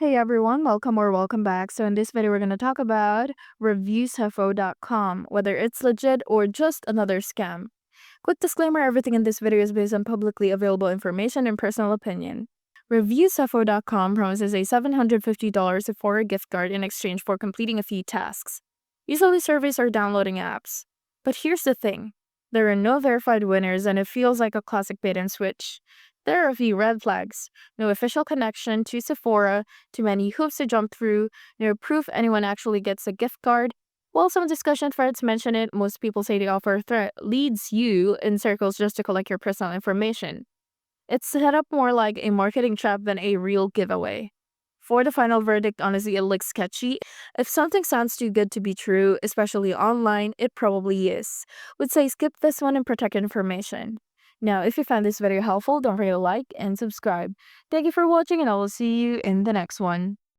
Hey everyone, welcome or welcome back. So in this video, we're going to talk about reviewsfo.com, whether it's legit or just another scam. Quick disclaimer, everything in this video is based on publicly available information and personal opinion. Reviewsfo.com promises a $750 Sephora gift card in exchange for completing a few tasks, usually surveys or downloading apps. But here's the thing. There are no verified winners and it feels like a classic bait and switch. There are a few red flags. No official connection to Sephora, too many hoops to jump through, no proof anyone actually gets a gift card. While some discussion threads mention it, most people say the offer threat leads you in circles just to collect your personal information. It's set up more like a marketing trap than a real giveaway. For the final verdict, honestly, it looks sketchy. If something sounds too good to be true, especially online, it probably is. Would say skip this one and protect information. Now, if you found this video helpful, don't forget to like and subscribe. Thank you for watching, and I will see you in the next one.